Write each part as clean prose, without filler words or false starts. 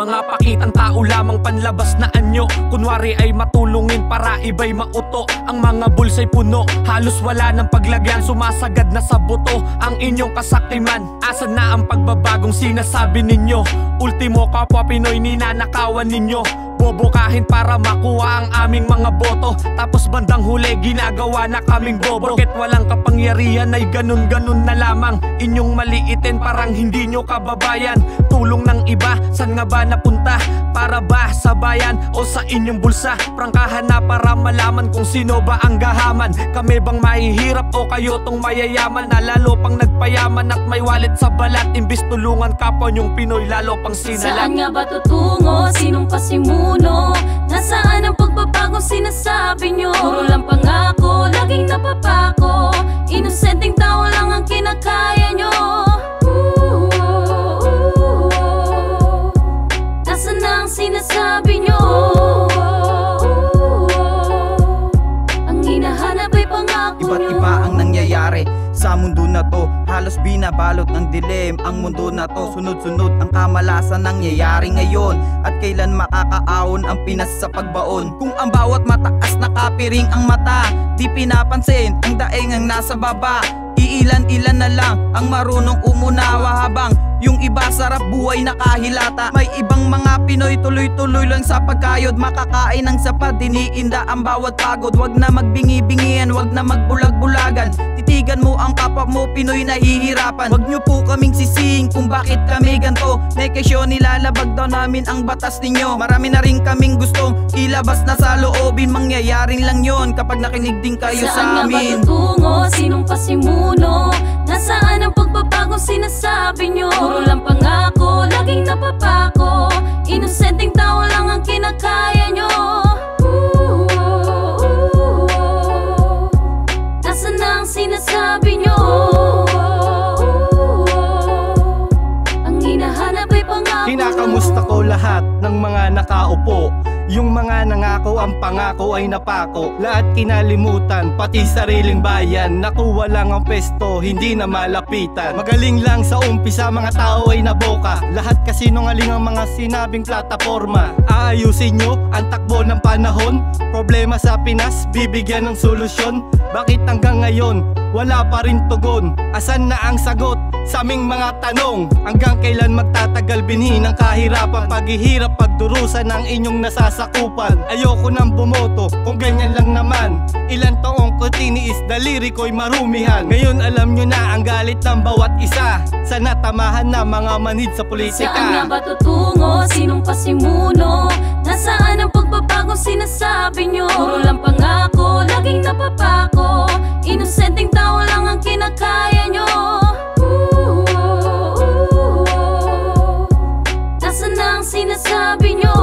Mga pakitang tao lamang panlabas na anyo, kunwari ay matulungin para iba'y mauto. Ang mga bulsa'y puno, halos wala ng paglagyan, sumasagad na sa buto ang inyong kasaktiman. Asan na ang pagbabagong sinasabi ninyo? Ultimo kapwa Pinoy ninanakawan ninyo. Bobokahin para makuha ang aming mga boto, tapos bandang huli ginagawa na kaming bobo. Bakit walang kapangyarihan ay ganun-ganun na lamang? Inyong maliitin parang hindi nyo kababayan. Tulong ng iba, san nga ba napunta? Para ba sa bayan o sa inyong bulsa? Prangkahan na para malaman kung sino ba ang gahaman. Kami bang mahihirap o kayo tong mayayaman? Na lalo pang nagpayaman at may wallet sa balat. Imbis tulungan kapwa nyong Pinoy, lalo pang sinalat. Saan nga ba tutungo? Sinong pasimuno? Nasaan ang pagbabagong sinasabi nyo? Puro lang pangako, laging napapako. Inosenteng tao lang ang kinakaya nyo. Nasaan na ang sinasabi nyo? Ang hinahanap ay pangako nyo. Iba't iba ang nangyayari sa mundo na to, halos binabalot ng dilim ang mundo na to. Sunod-sunod ang kamalasan nangyayari ngayon, at kailan makakaahon ang Pinas sa pagbaon? Kung ang bawat mataas na kapiring ang mata, di pinapansin ang daing ang nasa baba. Iilan-ilan na lang ang marunong umunawa, habang yung iba sarap buhay nakahilata. May ibang mga Pinoy tuloy-tuloy lang sa pagkayod, makakain ng sapat, diniinda ang bawat pagod. Wag na magbingi-bingian, wag na magbulag-bulagan. Titigan mo ang kapwa mo Pinoy nahihirapan. Wag nyo po kaming sising kung bakit kami ganto. Nekesyo nilalabag daw namin ang batas ninyo. Marami na rin kaming gustong ilabas na sa loobin. Mangyayaring lang yon kapag nakinig din kayo sa amin. Saan nga ba tutungo? Sinong pasimuno? Nasaan ang pagbabagong sinasabi nyo? Puro lang pangako, laging napapako. Inosenteng tao lang ang kinakaya nyo. Nasaan na ang sinasabi nyo? Ang hinahanap ay pangako. Kinakamusta ko lahat ng mga nakaupo. Yung mga nangako, ang pangako ay napako. Lahat kinalimutan, pati sariling bayan. Nakuha lang ang pesto, hindi na malapitan. Magaling lang sa umpisa, mga tao ay naboka. Lahat kasi nungaling ang mga sinabing plataforma. Aayusin nyo ang takbo ng panahon. Problema sa Pinas, bibigyan ng solusyon. Bakit hanggang ngayon, wala pa rin tugon? Asan na ang sagot sa aming mga tanong? Hanggang kailan magtatagal binhi ng kahirapan? Paghihirap, pagdurusan ng inyong nasasakupan. Ayoko nang bumoto kung ganyan lang naman. Ilan taong ko tiniis, daliri ko'y marumihan. Ngayon alam nyo na ang galit ng bawat isa sa natamahan na mga manhid sa politika. Saan nga ba tutungo? Sinong pasimuno? Nasaan ang pagbabagong sinasabi nyo? Puro lang pangako, laging napapako. Inosenteng tao lang ang kinakaya nyo. Nasaan na ang sinasabi nyo?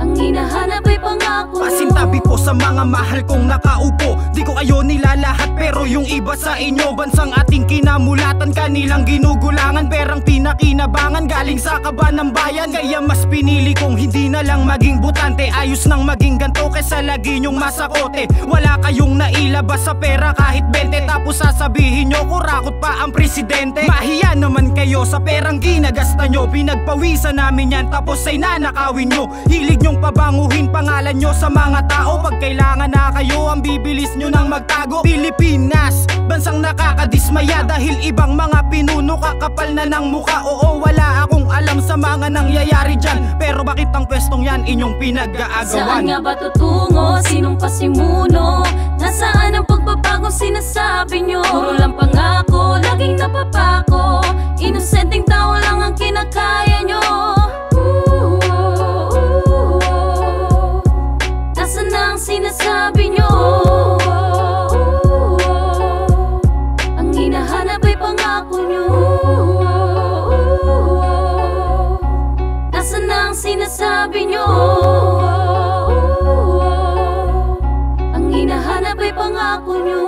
Ang hinahanap ay pangako nyo. Pasintabi po sa mga mahal kong nakaupo. Di ko kayo nilalahat pero yung iba sa inyo, bansang ating kinamulatan, kanilang ginugulangan. Perang pinakinabangan galing sa kaba ng bayan. Kaya mas pinili kong hindi na lang maging butante. Ayos nang maging ganto kesa lagi nyong masakote. Wala kayong nailabas sa pera kahit 20, tapos sasabihin nyo kurakot pa ang presidente. Mahiya naman kayo sa perang ginagasta nyo. Pinagpawisan namin yan tapos ay nanakawin nyo. Hilig nyong pabanguhin pangalan nyo sa mga tao. Pag kailangan na kayo, ang bibilis nyo nang magtago. Pilipinas, bansang nakakadismaya dahil ibang mga pinuno kakapal na ng muka. Oo, wala akong alam sa mga nangyayari dyan, pero bakit ang pwestong yan inyong pinag-aagawan? Saan nga ba tutungo? Sinong pasimuno? Nasaan ang pagbabagong sinasabi nyo? Puro lang pangako, laging napapako. Inosenteng tao lang ang kinakaya nyo. Nasaan na ang sinasabi nyo? Ang hinahanap ay pangako nyo. Nasaan na ang sinasabi nyo? Ang hinahanap ay pangako nyo.